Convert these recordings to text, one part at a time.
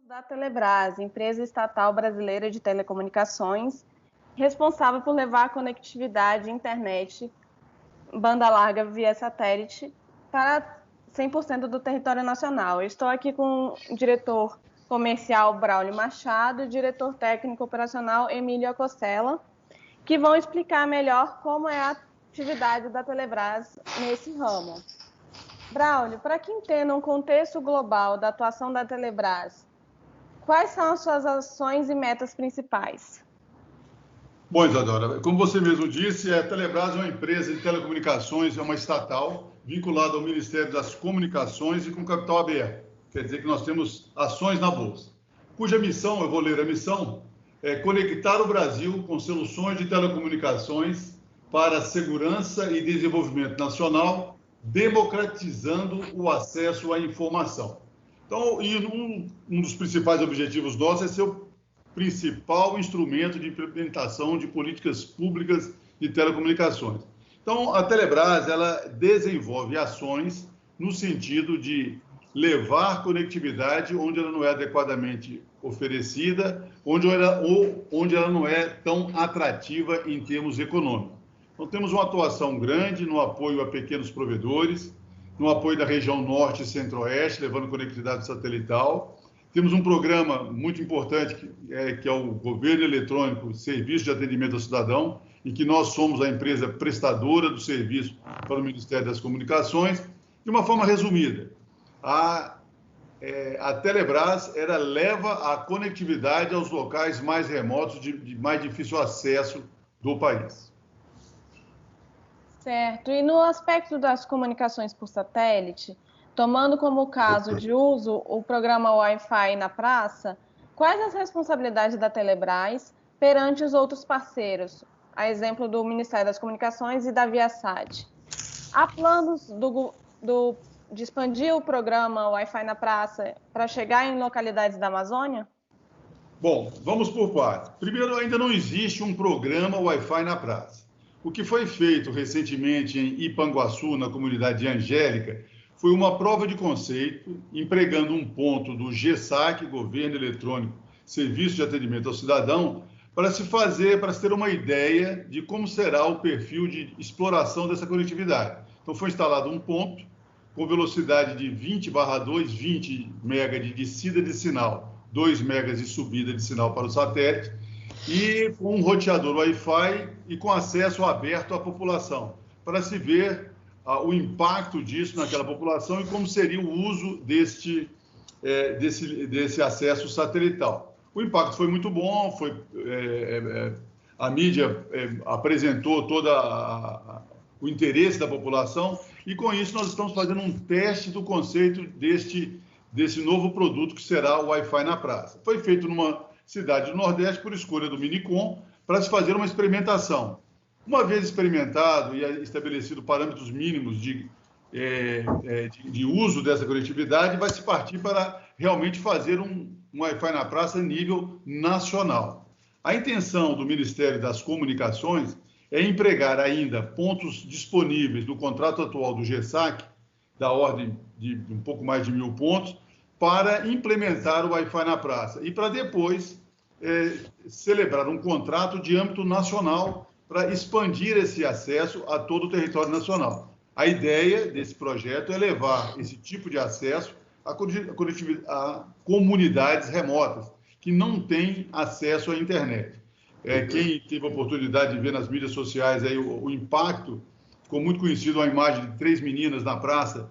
da Telebrás, empresa estatal brasileira de telecomunicações, responsável por levar a conectividade internet banda larga via satélite para 100% do território nacional. Eu estou aqui com o diretor comercial Braulio Machado e o diretor técnico operacional Emílio Acostela, que vão explicar melhor como é a atividade da Telebrás nesse ramo. Braulio, para quem entenda um contexto global da atuação da Telebrás, quais são as suas ações e metas principais? Bom, Isadora, como você mesmo disse, a Telebrás é uma empresa de telecomunicações, é uma estatal vinculada ao Ministério das Comunicações e com capital aberto. Quer dizer que nós temos ações na Bolsa, cuja missão, eu vou ler a missão, é conectar o Brasil com soluções de telecomunicações para segurança e desenvolvimento nacional, democratizando o acesso à informação. Então, um dos principais objetivos nossos é ser o principal instrumento de implementação de políticas públicas de telecomunicações. Então, a Telebrás, ela desenvolve ações no sentido de levar conectividade onde ela não é adequadamente oferecida, onde ela não é tão atrativa em termos econômicos. Então, temos uma atuação grande no apoio a pequenos provedores, no apoio da região norte e centro-oeste, levando conectividade satelital. Temos um programa muito importante, que é o Governo Eletrônico Serviço de Atendimento ao Cidadão, em que nós somos a empresa prestadora do serviço para o Ministério das Comunicações. De uma forma resumida, a Telebrás leva a conectividade aos locais mais remotos, de mais difícil acesso do país. Certo. E no aspecto das comunicações por satélite, tomando como caso de uso o programa Wi-Fi na praça, quais as responsabilidades da Telebrás perante os outros parceiros, a exemplo do Ministério das Comunicações e da Viasat? Há planos de expandir o programa Wi-Fi na praça para chegar em localidades da Amazônia? Bom, vamos por partes. Primeiro, ainda não existe um programa Wi-Fi na praça. O que foi feito recentemente em Ipanguaçu, na comunidade de Angélica, foi uma prova de conceito, empregando um ponto do GESAC, Governo Eletrônico Serviço de Atendimento ao Cidadão, para se ter uma ideia de como será o perfil de exploração dessa conectividade. Então, foi instalado um ponto com velocidade de 20/2, 20 MB de descida de sinal, 2 MB de subida de sinal para o satélite, e com um roteador Wi-Fi e com acesso aberto à população, para se ver o impacto disso naquela população e como seria o uso desse acesso satelital. O impacto foi muito bom, a mídia apresentou todo o interesse da população e, com isso, nós estamos fazendo um teste do conceito desse novo produto que será o Wi-Fi na praça. Foi feito numa cidade do Nordeste por escolha do Minicom para se fazer uma experimentação. Uma vez experimentado e estabelecido parâmetros mínimos de uso dessa conectividade, vai se partir para realmente fazer um Wi-Fi na praça a nível nacional. A intenção do Ministério das Comunicações é empregar ainda pontos disponíveis do contrato atual do GESAC, da ordem de um pouco mais de 1.000 pontos, para implementar o Wi-Fi na praça e para depois celebrar um contrato de âmbito nacional para expandir esse acesso a todo o território nacional. A ideia desse projeto é levar esse tipo de acesso a comunidades remotas que não têm acesso à internet. Quem teve a oportunidade de ver nas mídias sociais aí o impacto, ficou muito conhecido a imagem de 3 meninas na praça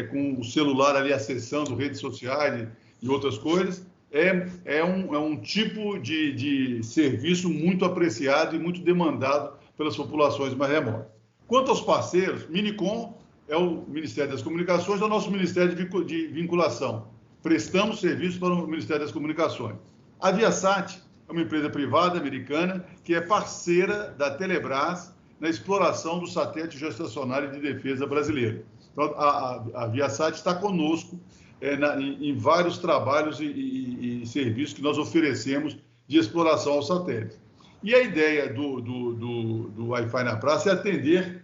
com o celular ali acessando redes sociais e outras coisas. É um tipo de serviço muito apreciado e muito demandado pelas populações mais remotas. Quanto aos parceiros, Minicom é o Ministério das Comunicações, é o nosso Ministério de Vinculação. Prestamos serviço para o Ministério das Comunicações. A Viasat é uma empresa privada americana que é parceira da Telebrás na exploração do satélite geoestacionário de defesa brasileiro. Então, a Viasat está conosco em vários trabalhos e serviços que nós oferecemos de exploração ao satélite. E a ideia do Wi-Fi na praça é atender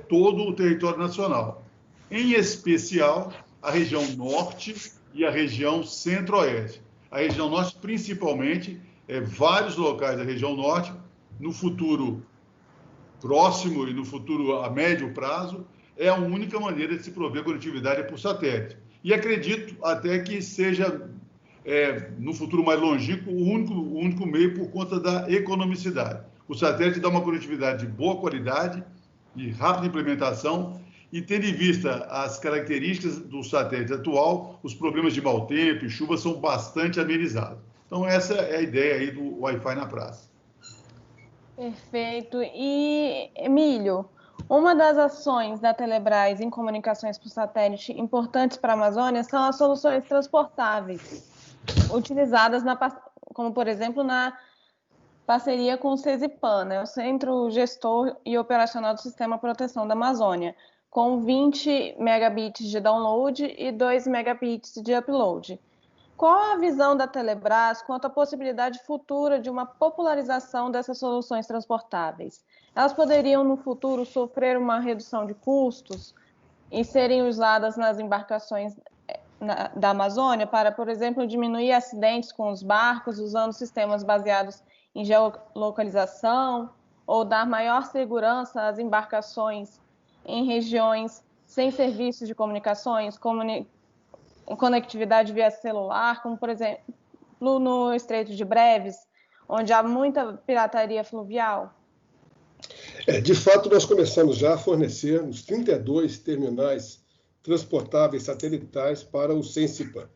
todo o território nacional, em especial a região norte e a região centro-oeste. a região norte, principalmente vários locais da região norte, no futuro próximo e no futuro a médio prazo, é a única maneira de se prover conectividade por satélite. E acredito até que seja, no futuro mais longínquo, o único meio por conta da economicidade. O satélite dá uma conectividade de boa qualidade, de rápida implementação, e tendo em vista as características do satélite atual, os problemas de mau tempo e chuva são bastante amenizados. Então, essa é a ideia aí do Wi-Fi na praça. Perfeito. E, Emílio, uma das ações da Telebrás em comunicações por satélite importantes para a Amazônia são as soluções transportáveis, utilizadas, como, por exemplo, na parceria com o CESIPAN, né, o Centro Gestor e Operacional do Sistema Proteção da Amazônia, com 20 megabits de download e 2 megabits de upload. Qual a visão da Telebrás quanto à possibilidade futura de uma popularização dessas soluções transportáveis? Elas poderiam, no futuro, sofrer uma redução de custos e serem usadas nas embarcações da Amazônia para, por exemplo, diminuir acidentes com os barcos usando sistemas baseados em geolocalização ou dar maior segurança às embarcações em regiões sem serviços de comunicações, conectividade via celular, como, por exemplo, no Estreito de Breves, onde há muita pirataria fluvial? De fato, nós começamos já a fornecer os 32 terminais transportáveis satelitais para o CENSIPAN.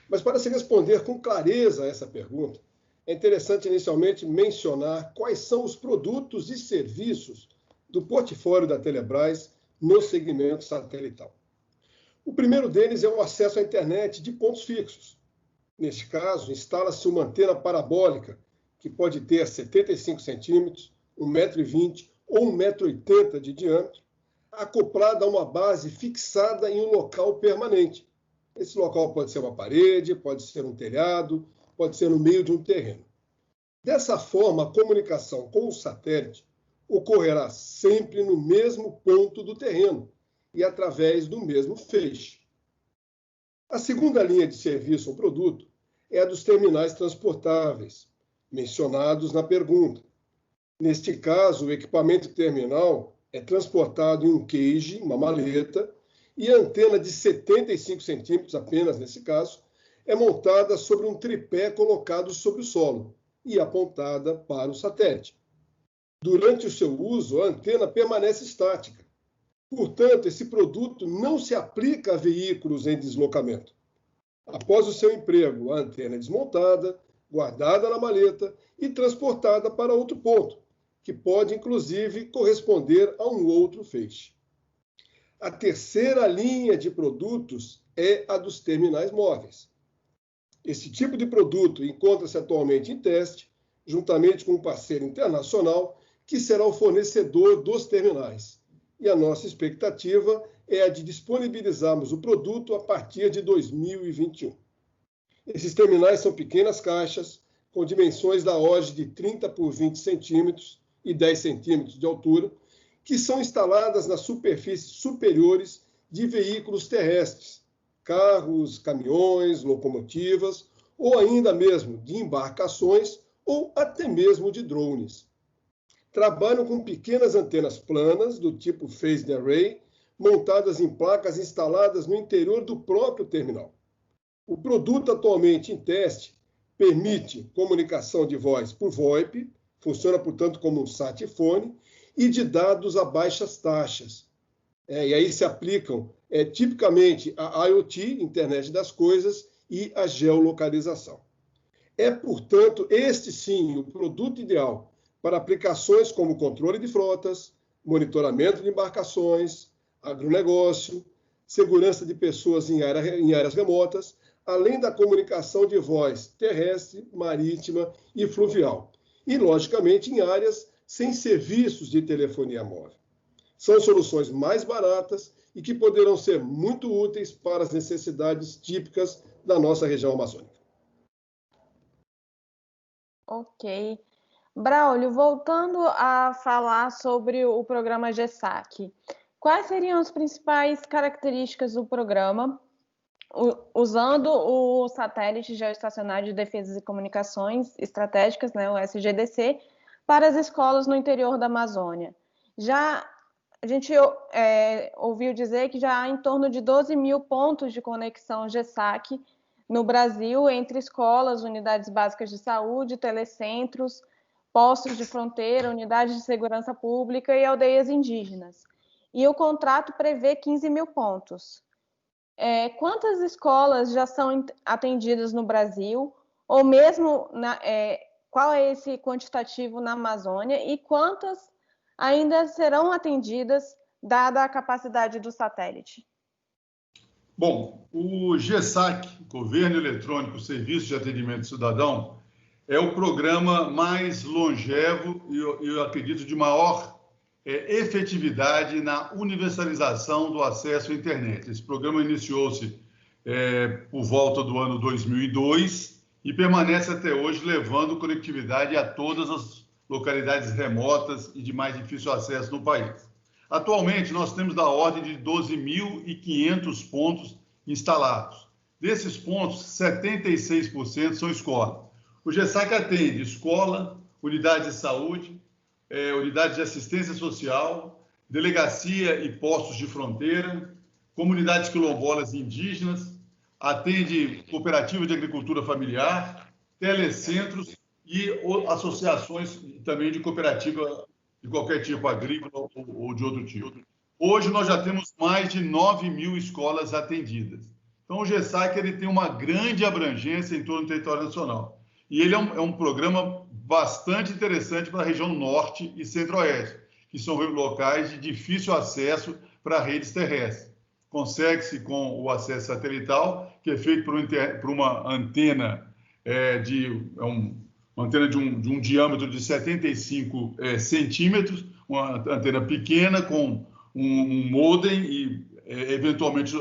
Mas para se responder com clareza a essa pergunta, é interessante inicialmente mencionar quais são os produtos e serviços do portfólio da Telebrás no segmento satelital. O primeiro deles é o acesso à internet de pontos fixos. Neste caso, instala-se uma antena parabólica que pode ter 75 centímetros, 1,20 m ou 1,80 m de diâmetro, acoplada a uma base fixada em um local permanente. Esse local pode ser uma parede, pode ser um telhado, pode ser no meio de um terreno. Dessa forma, a comunicação com o satélite ocorrerá sempre no mesmo ponto do terreno e através do mesmo feixe. A segunda linha de serviço ou produto é a dos terminais transportáveis, mencionados na pergunta. Neste caso, o equipamento terminal é transportado em um cage, uma maleta, e a antena de 75 centímetros, apenas nesse caso, é montada sobre um tripé colocado sobre o solo e apontada para o satélite. Durante o seu uso, a antena permanece estática. Portanto, esse produto não se aplica a veículos em deslocamento. Após o seu emprego, a antena é desmontada, guardada na maleta e transportada para outro ponto, que pode, inclusive, corresponder a um outro feixe. A terceira linha de produtos é a dos terminais móveis. Esse tipo de produto encontra-se atualmente em teste, juntamente com um parceiro internacional, que será o fornecedor dos terminais. E a nossa expectativa é a de disponibilizarmos o produto a partir de 2021. Esses terminais são pequenas caixas, com dimensões da ordem de 30 por 20 centímetros e 10 centímetros de altura, que são instaladas nas superfícies superiores de veículos terrestres, carros, caminhões, locomotivas, ou ainda mesmo de embarcações ou até mesmo de drones. Trabalham com pequenas antenas planas, do tipo Phased Array, montadas em placas instaladas no interior do próprio terminal. O produto atualmente em teste permite comunicação de voz por VoIP, funciona, portanto, como um sat-phone, e de dados a baixas taxas. E aí se aplicam tipicamente a IoT, Internet das Coisas, e a geolocalização. É, portanto, este sim o produto ideal para aplicações como controle de frotas, monitoramento de embarcações, agronegócio, segurança de pessoas em áreas remotas, além da comunicação de voz terrestre, marítima e fluvial. E, logicamente, em áreas sem serviços de telefonia móvel. São soluções mais baratas e que poderão ser muito úteis para as necessidades típicas da nossa região amazônica. Ok. Braulio, voltando a falar sobre o programa GESAC, quais seriam as principais características do programa? usando o satélite geoestacionário de defesa e comunicações estratégicas, né, o SGDC, para as escolas no interior da Amazônia. Já a gente ouviu dizer que já há em torno de 12 mil pontos de conexão GESAC no Brasil, entre escolas, unidades básicas de saúde, telecentros, postos de fronteira, unidades de segurança pública e aldeias indígenas. E o contrato prevê 15 mil pontos. Quantas escolas já são atendidas no Brasil? Ou mesmo, qual é esse quantitativo na Amazônia? E quantas ainda serão atendidas, dada a capacidade do satélite? Bom, o GESAC, Governo Eletrônico Serviço de Atendimento Cidadão, é o programa mais longevo e, eu acredito, de maior efetividade na universalização do acesso à internet. Esse programa iniciou-se por volta do ano 2002 e permanece até hoje, levando conectividade a todas as localidades remotas e de mais difícil acesso no país. Atualmente, nós temos da ordem de 12.500 pontos instalados. Desses pontos, 76% são escolas. O GESAC atende escola, unidade de saúde, unidade de assistência social, delegacia e postos de fronteira, comunidades quilombolas indígenas, atende cooperativa de agricultura familiar, telecentros e associações também de cooperativa de qualquer tipo, agrícola ou de outro tipo. Hoje nós já temos mais de 9 mil escolas atendidas. Então o GESAC ele tem uma grande abrangência em todo o território nacional. E ele é um programa bastante interessante para a região norte e centro-oeste, que são locais de difícil acesso para redes terrestres. Consegue-se com o acesso satelital, que é feito por uma antena uma antena de um diâmetro de 75 centímetros, uma antena pequena com um modem e, eventualmente,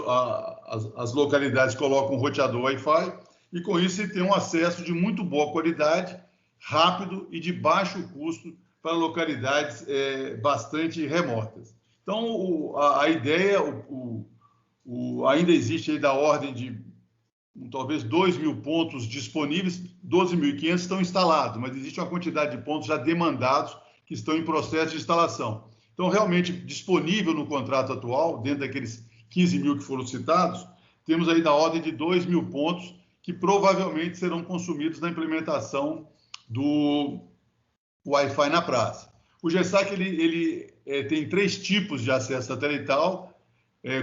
as localidades colocam um roteador Wi-Fi e, com isso, se tem um acesso de muito boa qualidade, rápido e de baixo custo para localidades bastante remotas. Então, a ideia, ainda existe aí da ordem de talvez 2 mil pontos disponíveis, 12.500 estão instalados, mas existe uma quantidade de pontos já demandados que estão em processo de instalação. Então, realmente, disponível no contrato atual, dentro daqueles 15 mil que foram citados, temos aí da ordem de 2 mil pontos que provavelmente serão consumidos na implementação do Wi-Fi na praça. O GESAC ele tem 3 tipos de acesso satelital,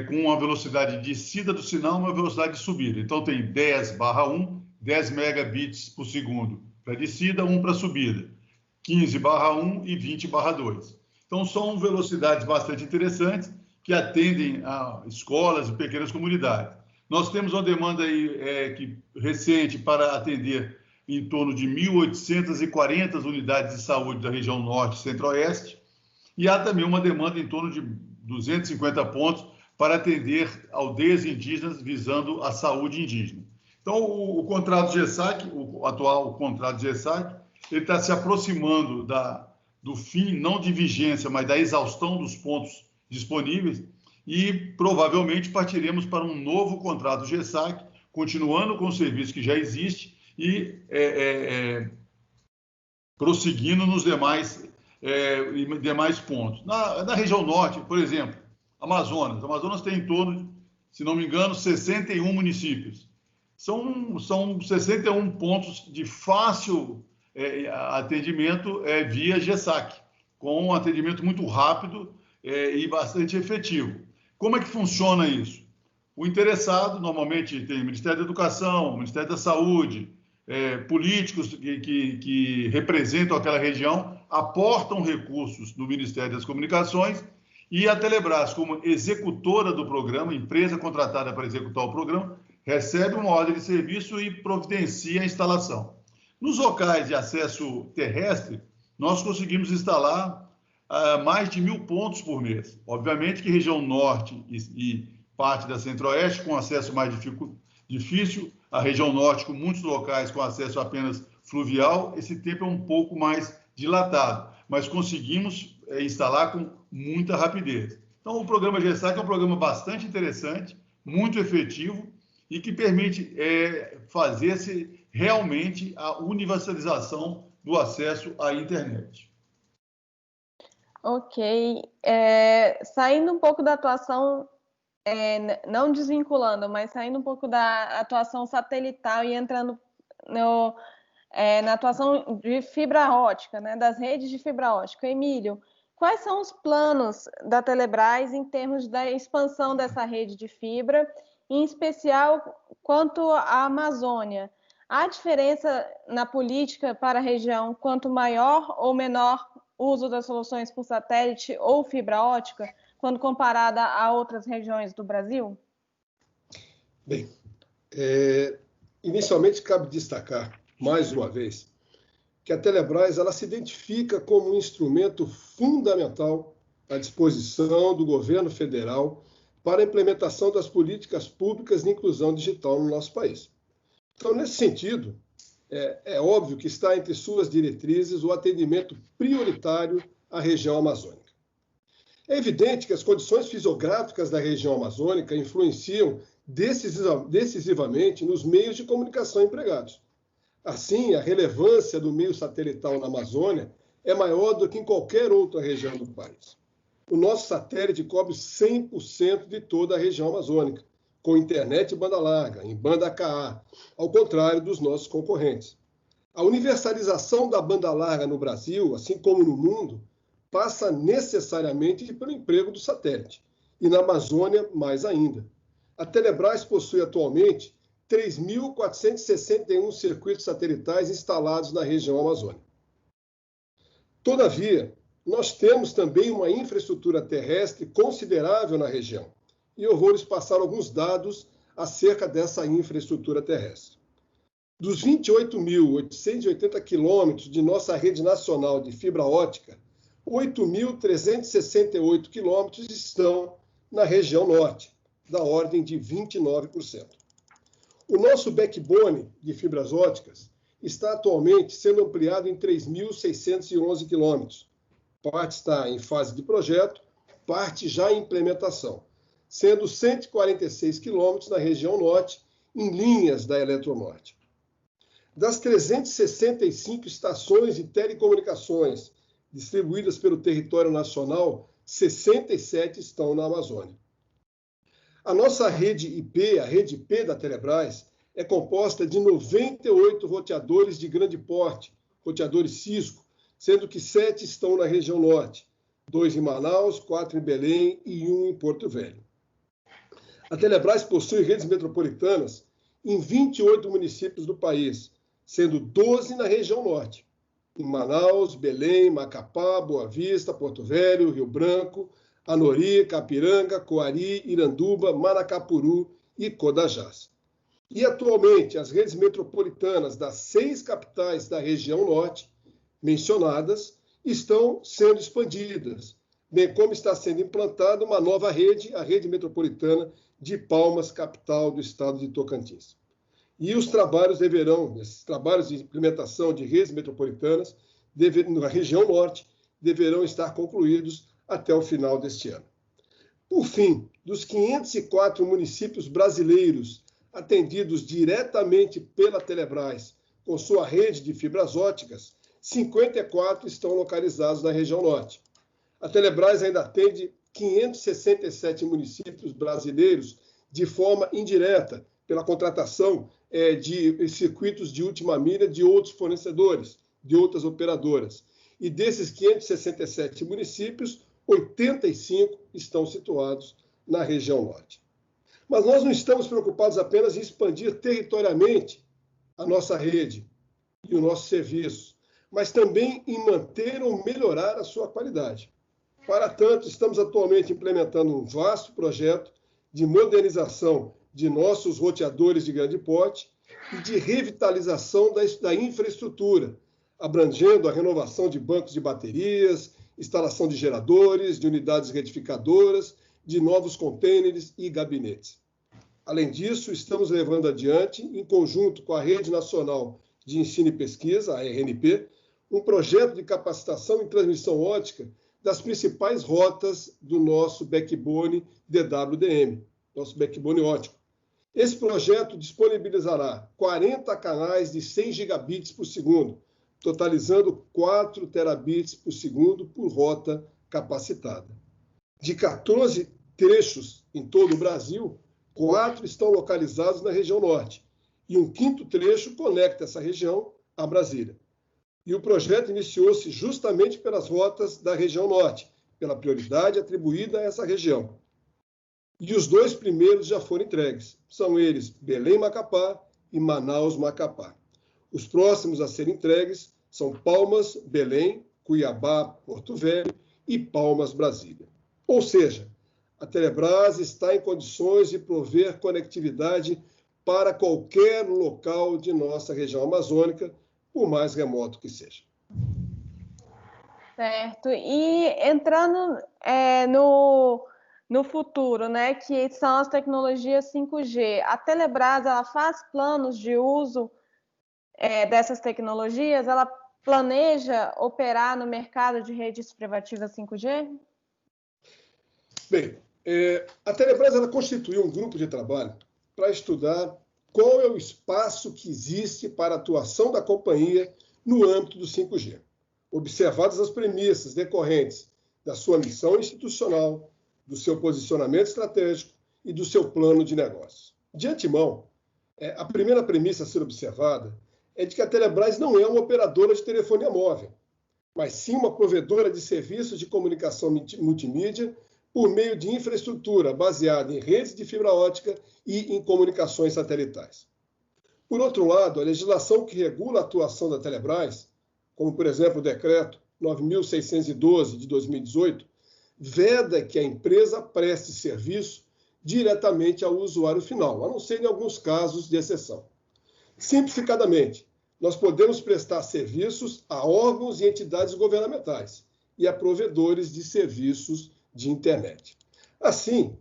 com uma velocidade de descida do sinal e uma velocidade de subida. Então, tem 10/1, 10 megabits por segundo para descida, 1 para subida, 15/1 e 20/2. Então, são velocidades bastante interessantes que atendem a escolas e pequenas comunidades. Nós temos uma demanda aí, recente para atender em torno de 1.840 unidades de saúde da região norte e centro-oeste, e há também uma demanda em torno de 250 pontos para atender aldeias indígenas visando a saúde indígena. Então, o contrato GESAC, o atual contrato GESAC, ele está se aproximando do fim, não de vigência, mas da exaustão dos pontos disponíveis e provavelmente partiremos para um novo contrato GESAC, continuando com o serviço que já existe e prosseguindo nos demais pontos. Na região norte, por exemplo, Amazonas tem em torno, se não me engano, 61 municípios. São 61 pontos de fácil atendimento via GESAC, com um atendimento muito rápido e bastante efetivo. Como é que funciona isso? O interessado, normalmente, tem o Ministério da Educação, o Ministério da Saúde, políticos que representam aquela região, aportam recursos no Ministério das Comunicações e a Telebrás, como executora do programa, empresa contratada para executar o programa, recebe uma ordem de serviço e providencia a instalação. Nos locais de acesso terrestre, nós conseguimos instalar mais de 1.000 pontos por mês. Obviamente que região norte e parte da centro-oeste com acesso mais difícil, a região norte com muitos locais com acesso apenas fluvial, esse tempo é um pouco mais dilatado, mas conseguimos instalar com muita rapidez. Então, o programa GESAC é um programa bastante interessante, muito efetivo e que permite fazer-se realmente a universalização do acesso à internet. Ok. Saindo um pouco da atuação, não desvinculando, mas saindo um pouco da atuação satelital e entrando na atuação de fibra ótica, né, das redes de fibra ótica. Emílio, quais são os planos da Telebrás em termos da expansão dessa rede de fibra, em especial quanto à Amazônia? Há diferença na política para a região quanto maior ou menor uso das soluções por satélite ou fibra ótica, quando comparada a outras regiões do Brasil? Bem, inicialmente cabe destacar, mais uma vez, que a Telebrás ela se identifica como um instrumento fundamental à disposição do governo federal para a implementação das políticas públicas de inclusão digital no nosso país. Então, nesse sentido, é óbvio que está entre suas diretrizes o atendimento prioritário à região amazônica. É evidente que as condições fisiográficas da região amazônica influenciam decisivamente nos meios de comunicação empregados. Assim, a relevância do meio satelital na Amazônia é maior do que em qualquer outra região do país. O nosso satélite cobre 100% de toda a região amazônica, com internet e banda larga, em banda KA, ao contrário dos nossos concorrentes. A universalização da banda larga no Brasil, assim como no mundo, passa necessariamente pelo emprego do satélite, e na Amazônia mais ainda. A Telebrás possui atualmente 3.461 circuitos satelitais instalados na região amazônica. Todavia, nós temos também uma infraestrutura terrestre considerável na região, e eu vou lhes passar alguns dados acerca dessa infraestrutura terrestre. Dos 28.880 quilômetros de nossa rede nacional de fibra ótica, 8.368 quilômetros estão na região norte, da ordem de 29%. O nosso backbone de fibras óticas está atualmente sendo ampliado em 3.611 quilômetros. Parte está em fase de projeto, parte já em implementação, sendo 146 quilômetros na região norte, em linhas da Eletronorte. Das 365 estações de telecomunicações distribuídas pelo território nacional, 67 estão na Amazônia. A nossa rede IP, a rede IP da Telebrás, é composta de 98 roteadores de grande porte, roteadores Cisco, sendo que 7 estão na região norte, 2 em Manaus, 4 em Belém e 1 em Porto Velho. A Telebrás possui redes metropolitanas em 28 municípios do país, sendo 12 na região norte, em Manaus, Belém, Macapá, Boa Vista, Porto Velho, Rio Branco, Anori, Capiranga, Coari, Iranduba, Maracapuru e Codajás. E atualmente as redes metropolitanas das 6 capitais da região norte, mencionadas, estão sendo expandidas, bem como está sendo implantada uma nova rede, a rede metropolitana de Palmas, capital do estado de Tocantins. E os trabalhos esses trabalhos de implementação de redes metropolitanas na região norte deverão estar concluídos até o final deste ano. Por fim, dos 504 municípios brasileiros atendidos diretamente pela Telebrás com sua rede de fibras óticas, 54 estão localizados na região norte. A Telebrás ainda atende 567 municípios brasileiros de forma indireta, pela contratação de circuitos de última milha de outros fornecedores, de outras operadoras. E desses 567 municípios, 85 estão situados na região norte. Mas nós não estamos preocupados apenas em expandir territorialmente a nossa rede e o nosso serviço, mas também em manter ou melhorar a sua qualidade. Para tanto, estamos atualmente implementando um vasto projeto de modernização de nossos roteadores de grande porte e de revitalização da infraestrutura, abrangendo a renovação de bancos de baterias, instalação de geradores, de unidades retificadoras, de novos contêineres e gabinetes. Além disso, estamos levando adiante, em conjunto com a Rede Nacional de Ensino e Pesquisa, a RNP, um projeto de capacitação em transmissão ótica das principais rotas do nosso backbone DWDM, nosso backbone ótico. Esse projeto disponibilizará 40 canais de 100 gigabits por segundo, totalizando 4 terabits por segundo por rota capacitada. De 14 trechos em todo o Brasil, 4 estão localizados na região norte, e um quinto trecho conecta essa região a Brasília. E o projeto iniciou-se justamente pelas rotas da região norte, pela prioridade atribuída a essa região. E os 2 primeiros já foram entregues. São eles Belém-Macapá e Manaus-Macapá. Os próximos a serem entregues são Palmas, Belém, Cuiabá, Porto Velho e Palmas, Brasília. Ou seja, a Telebrás está em condições de prover conectividade para qualquer local de nossa região amazônica, por mais remoto que seja. Certo. E entrando no futuro, né, que são as tecnologias 5G, a Telebrás ela faz planos de uso dessas tecnologias? Ela planeja operar no mercado de redes privativas 5G? Bem, a Telebrás ela constituiu um grupo de trabalho para estudar qual é o espaço que existe para a atuação da companhia no âmbito do 5G, observadas as premissas decorrentes da sua missão institucional, do seu posicionamento estratégico e do seu plano de negócio. De antemão, a primeira premissa a ser observada é de que a Telebrás não é uma operadora de telefonia móvel, mas sim uma provedora de serviços de comunicação multimídia por meio de infraestrutura baseada em redes de fibra ótica e em comunicações satelitais. Por outro lado, a legislação que regula a atuação da Telebrás, como, por exemplo, o Decreto 9.612 de 2018, veda que a empresa preste serviço diretamente ao usuário final, a não ser em alguns casos de exceção. Simplificadamente, nós podemos prestar serviços a órgãos e entidades governamentais e a provedores de serviços de internet. Assim,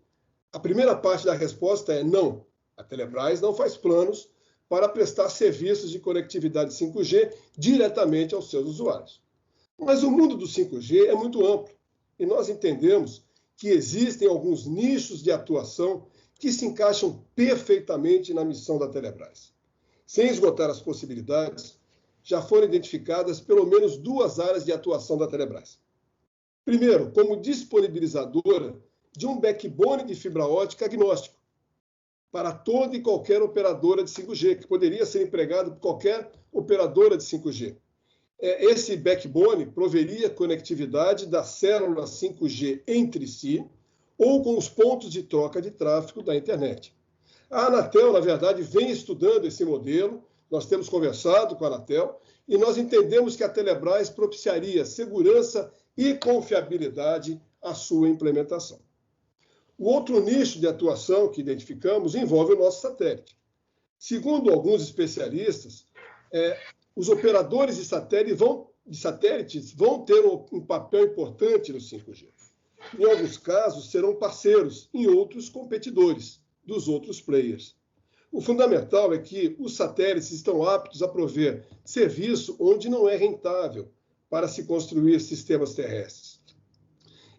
a primeira parte da resposta é não. A Telebrás não faz planos para prestar serviços de conectividade 5G diretamente aos seus usuários. Mas o mundo do 5G é muito amplo e nós entendemos que existem alguns nichos de atuação que se encaixam perfeitamente na missão da Telebrás. Sem esgotar as possibilidades, já foram identificadas pelo menos 2 áreas de atuação da Telebrás. Primeiro, como disponibilizadora de um backbone de fibra ótica agnóstico para toda e qualquer operadora de 5G, que poderia ser empregado por qualquer operadora de 5G. Esse backbone proveria conectividade das células 5G entre si ou com os pontos de troca de tráfego da internet. A Anatel, na verdade, vem estudando esse modelo, nós temos conversado com a Anatel e nós entendemos que a Telebrás propiciaria segurança e confiabilidade à sua implementação. O outro nicho de atuação que identificamos envolve o nosso satélite. Segundo alguns especialistas, os operadores de satélites vão ter um papel importante no 5G. Em alguns casos, serão parceiros, em outros, competidores dos outros players. O fundamental é que os satélites estão aptos a prover serviço onde não é rentável para se construir sistemas terrestres.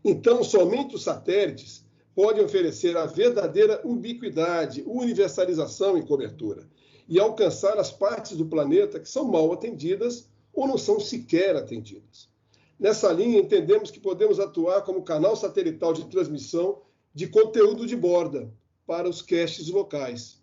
Então, somente os satélites podem oferecer a verdadeira ubiquidade, universalização em cobertura e alcançar as partes do planeta que são mal atendidas ou não são sequer atendidas. Nessa linha, entendemos que podemos atuar como canal satelital de transmissão de conteúdo de borda para os caches locais.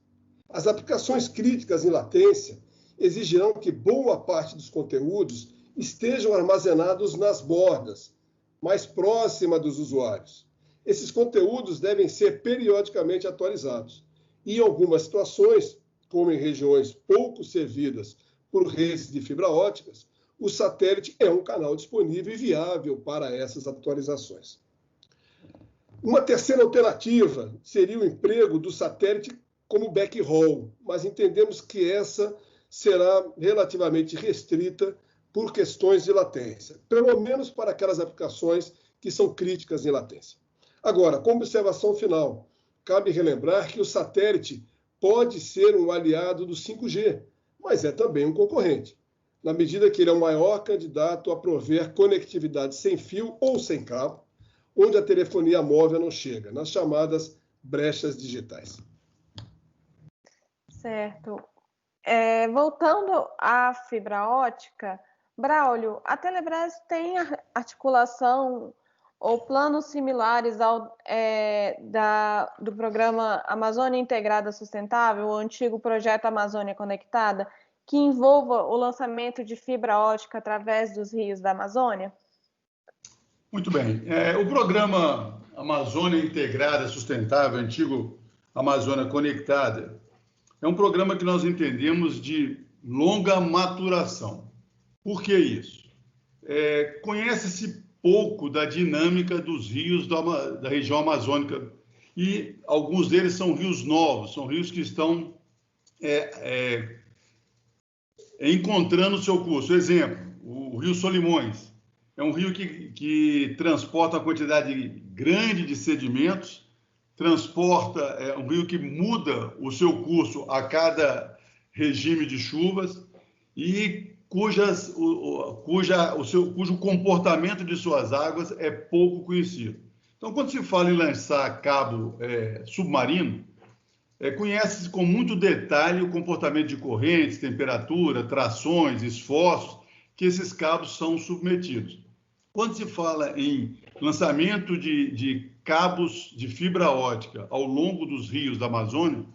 As aplicações críticas em latência exigirão que boa parte dos conteúdos estejam armazenados nas bordas, mais próxima dos usuários. Esses conteúdos devem ser periodicamente atualizados. E em algumas situações, como em regiões pouco servidas por redes de fibra óticas, o satélite é um canal disponível e viável para essas atualizações. Uma terceira alternativa seria o emprego do satélite como backhaul, mas entendemos que essa será relativamente restrita por questões de latência, pelo menos para aquelas aplicações que são críticas em latência. Agora, como observação final, cabe relembrar que o satélite pode ser um aliado do 5G, mas é também um concorrente, na medida que ele é o maior candidato a prover conectividade sem fio ou sem cabo, onde a telefonia móvel não chega, nas chamadas brechas digitais. Certo. Voltando à fibra ótica, Braulio, a Telebrás tem articulação ou planos similares do programa Amazônia Integrada Sustentável, o antigo projeto Amazônia Conectada, que envolva o lançamento de fibra ótica através dos rios da Amazônia? Muito bem. O programa Amazônia Integrada Sustentável, antigo Amazônia Conectada, é um programa que nós entendemos de longa maturação. Por que isso? Conhece-se pouco da dinâmica dos rios da região amazônica e alguns deles são rios novos, são rios que estão encontrando o seu curso. Exemplo, o Rio Solimões. É um rio que transporta uma quantidade grande de sedimentos, é um rio que muda o seu curso a cada regime de chuvas e cujo comportamento de suas águas é pouco conhecido. Então, quando se fala em lançar cabo submarino, conhece-se com muito detalhe o comportamento de correntes, temperatura, trações, esforços que esses cabos são submetidos. Quando se fala em lançamento de cabos de fibra ótica ao longo dos rios da Amazônia,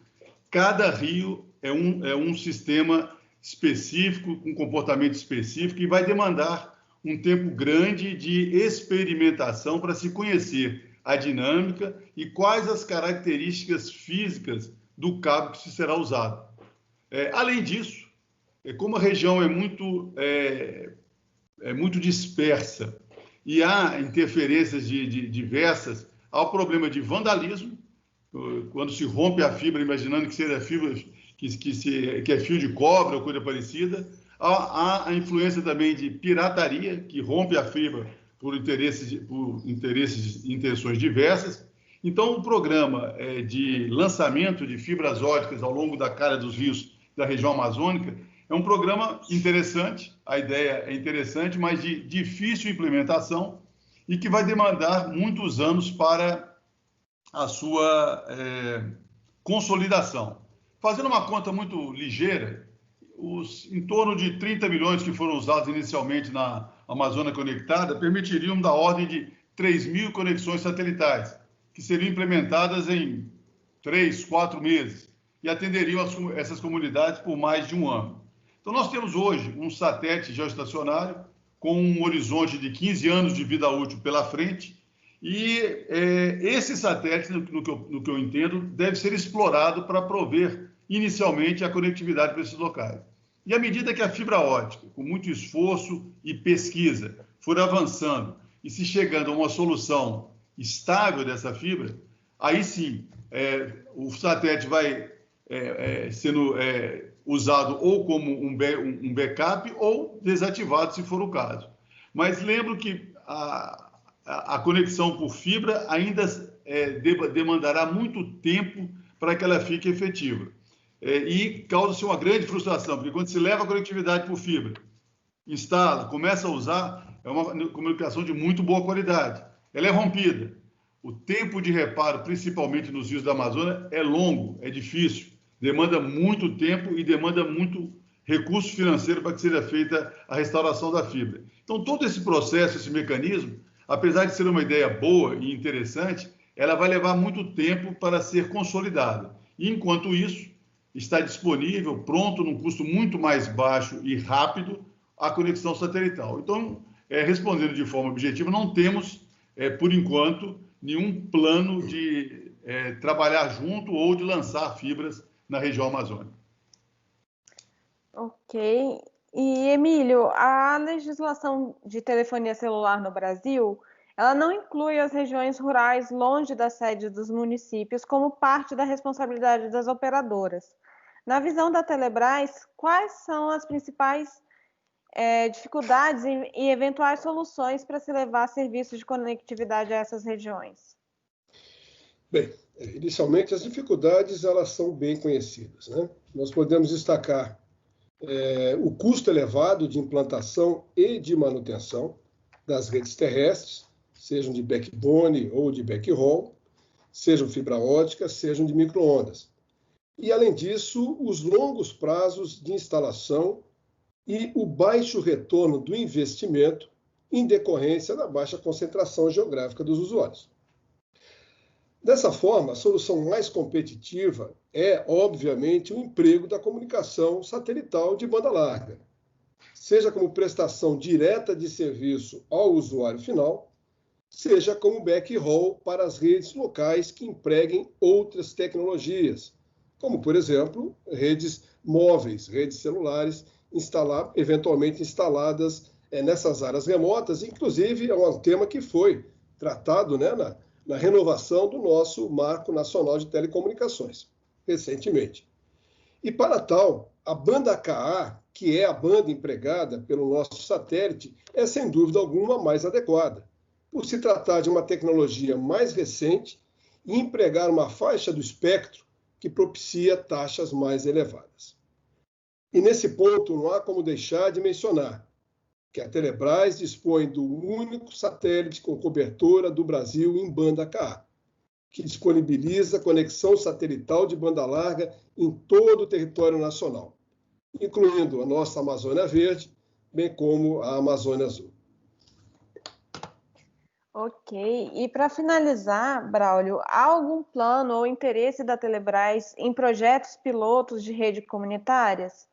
cada rio é um sistema específico, com comportamento específico, e vai demandar um tempo grande de experimentação para se conhecer a dinâmica e quais as características físicas do cabo que será usado. Além disso, como a região é muito dispersa e há interferências diversas, há o problema de vandalismo, quando se rompe a fibra, imaginando que seja fibra que é fio de cobre ou coisa parecida. Há a influência também de pirataria, que rompe a fibra por intenções diversas. Então, o programa de lançamento de fibras óticas ao longo da cara dos rios da região amazônica é um programa interessante, a ideia é interessante, mas de difícil implementação e que vai demandar muitos anos para a sua consolidação. Fazendo uma conta muito ligeira, em torno de 30 milhões que foram usados inicialmente na Amazônia Conectada permitiriam da ordem de 3.000 conexões satelitais, que seriam implementadas em 3, 4 meses e atenderiam essas comunidades por mais de um ano. Então, nós temos hoje um satélite geoestacionário com um horizonte de 15 anos de vida útil pela frente e esse satélite, no que eu entendo, deve ser explorado para prover inicialmente a conectividade para esses locais. E à medida que a fibra ótica, com muito esforço e pesquisa, for avançando e se chegando a uma solução estável dessa fibra, aí sim o satélite vai sendo usado ou como um backup ou desativado, se for o caso. Mas lembro que a conexão por fibra ainda demandará muito tempo para que ela fique efetiva. E causa-se uma grande frustração, porque quando se leva a conectividade por fibra, instala, começa a usar, é uma comunicação de muito boa qualidade. Ela é rompida. O tempo de reparo, principalmente nos rios da Amazônia, é longo, é difícil, demanda muito tempo e demanda muito recurso financeiro para que seja feita a restauração da fibra. Então, todo esse processo, esse mecanismo, apesar de ser uma ideia boa e interessante, ela vai levar muito tempo para ser consolidada. E, enquanto isso, está disponível, pronto, num custo muito mais baixo e rápido, a conexão satelital. Então, respondendo de forma objetiva, não temos, por enquanto, nenhum plano de trabalhar junto ou de lançar fibras na região amazônica. Ok. E, Emílio, a legislação de telefonia celular no Brasil, ela não inclui as regiões rurais longe da sede dos municípios como parte da responsabilidade das operadoras. Na visão da Telebrás, quais são as principais dificuldades e eventuais soluções para se levar serviços de conectividade a essas regiões? Bem, inicialmente as dificuldades elas são bem conhecidas, né? Nós podemos destacar o custo elevado de implantação e de manutenção das redes terrestres, sejam de backbone ou de backhaul, sejam fibra ótica, sejam de micro-ondas. e, além disso, os longos prazos de instalação e o baixo retorno do investimento em decorrência da baixa concentração geográfica dos usuários. Dessa forma, a solução mais competitiva é, obviamente, o emprego da comunicação satelital de banda larga, seja como prestação direta de serviço ao usuário final, seja como backhaul para as redes locais que empreguem outras tecnologias, como, por exemplo, redes móveis, redes celulares, eventualmente instaladas nessas áreas remotas. Inclusive, é um tema que foi tratado, né, na renovação do nosso Marco Nacional de Telecomunicações, recentemente. E, para tal, a banda Ka, que é a banda empregada pelo nosso satélite, é, sem dúvida alguma, mais adequada, por se tratar de uma tecnologia mais recente e empregar uma faixa do espectro que propicia taxas mais elevadas. E, nesse ponto, não há como deixar de mencionar que a Telebrás dispõe do único satélite com cobertura do Brasil em banda Ka, que disponibiliza conexão satelital de banda larga em todo o território nacional, incluindo a nossa Amazônia Verde, bem como a Amazônia Azul. Ok. E para finalizar, Braulio, há algum plano ou interesse da Telebrás em projetos pilotos de rede comunitárias?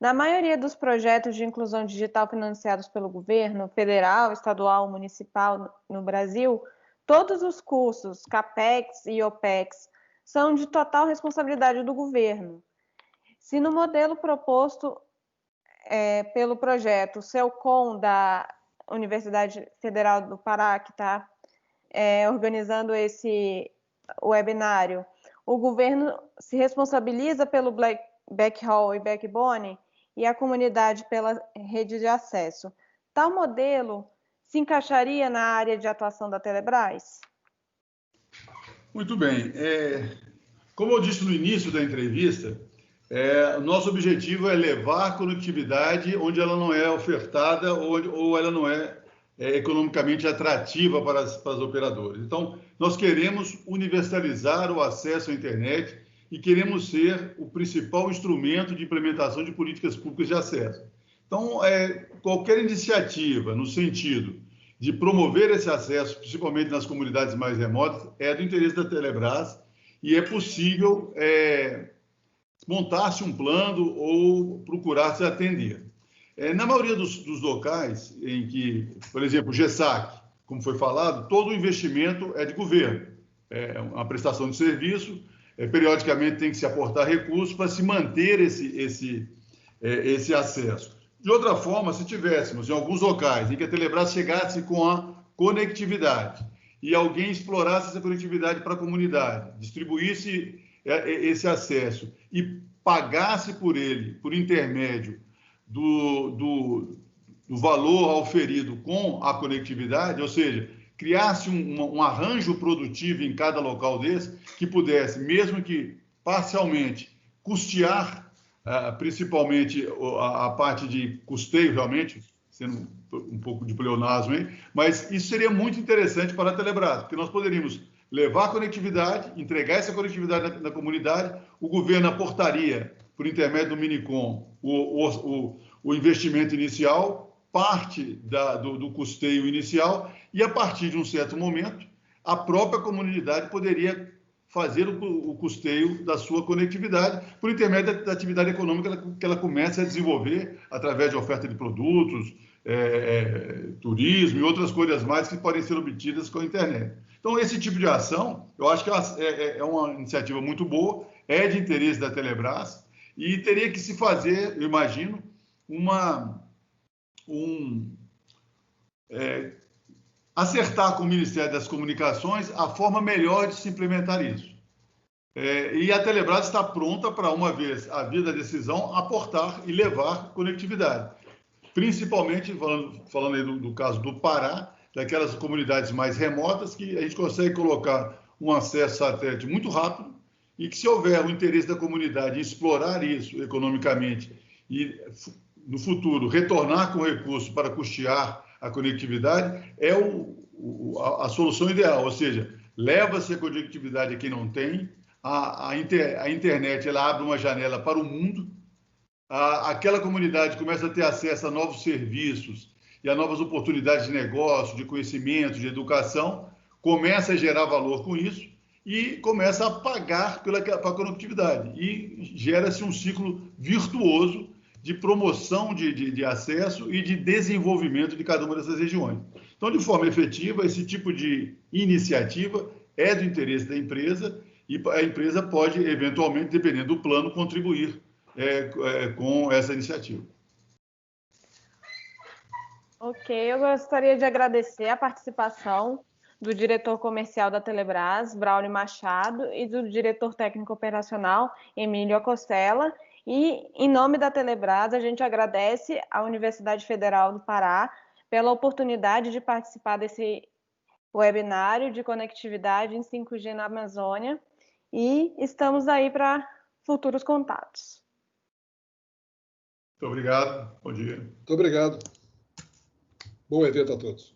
Na maioria dos projetos de inclusão digital financiados pelo governo federal, estadual, municipal no Brasil, todos os custos, CAPEX e OPEX, são de total responsabilidade do governo. Se no modelo proposto pelo projeto CELCOM da Universidade Federal do Pará, que está organizando esse webinário, o governo se responsabiliza pelo backhaul e backbone e a comunidade pela rede de acesso. Tal modelo se encaixaria na área de atuação da Telebrás? Muito bem. Como eu disse no início da entrevista, o nosso objetivo é levar a conectividade onde ela não é ofertada ou ela não é economicamente atrativa para as operadoras. Então, nós queremos universalizar o acesso à internet e queremos ser o principal instrumento de implementação de políticas públicas de acesso. Então, qualquer iniciativa no sentido de promover esse acesso, principalmente nas comunidades mais remotas, é do interesse da Telebrás e é possível montar-se um plano ou procurar-se atender. Na maioria dos locais em que, por exemplo, o GESAC, como foi falado, todo o investimento é de governo, é uma prestação de serviço, periodicamente tem que se aportar recursos para se manter esse acesso. De outra forma, se tivéssemos em alguns locais em que a Telebrás chegasse com a conectividade e alguém explorasse essa conectividade para a comunidade, distribuísse esse acesso e pagasse por ele, por intermédio do valor auferido com a conectividade, ou seja, criasse um arranjo produtivo em cada local desse que pudesse, mesmo que parcialmente, custear principalmente a parte de custeio, realmente, sendo um pouco de pleonasmo, hein? Mas isso seria muito interessante para a Telebrás, porque nós poderíamos levar a conectividade, entregar essa conectividade na comunidade, o governo aportaria, por intermédio do Minicom, o investimento inicial, parte do custeio inicial, e a partir de um certo momento, a própria comunidade poderia fazer o custeio da sua conectividade por intermédio da atividade econômica que ela começa a desenvolver através de oferta de produtos, turismo e outras coisas mais que podem ser obtidas com a internet. Então, esse tipo de ação, eu acho que é uma iniciativa muito boa, é de interesse da Telebrás e teria que se fazer, eu imagino, acertar com o Ministério das Comunicações a forma melhor de se implementar isso. E a Telebrás está pronta para, uma vez havida a decisão, aportar e levar conectividade. Principalmente, falando aí do caso do Pará, daquelas comunidades mais remotas, que a gente consegue colocar um acesso satélite muito rápido e que, se houver o interesse da comunidade em explorar isso economicamente e, no futuro, retornar com recurso para custear a conectividade, é a solução ideal, ou seja, leva-se a conectividade a quem não tem, a internet ela abre uma janela para o mundo, aquela comunidade começa a ter acesso a novos serviços e a novas oportunidades de negócio, de conhecimento, de educação, começa a gerar valor com isso e começa a pagar pela conectividade. E gera-se um ciclo virtuoso de promoção de acesso e de desenvolvimento de cada uma dessas regiões. Então, de forma efetiva, esse tipo de iniciativa é do interesse da empresa e a empresa pode, eventualmente, dependendo do plano, contribuir com essa iniciativa. Ok, eu gostaria de agradecer a participação do diretor comercial da Telebrás, Braulio Machado, e do diretor técnico operacional, Emílio Acostela. E, em nome da Telebrás, a gente agradece à Universidade Federal do Pará pela oportunidade de participar desse webinário de conectividade em 5G na Amazônia e estamos aí para futuros contatos. Muito obrigado. Bom dia. Muito obrigado. Bom evento a todos.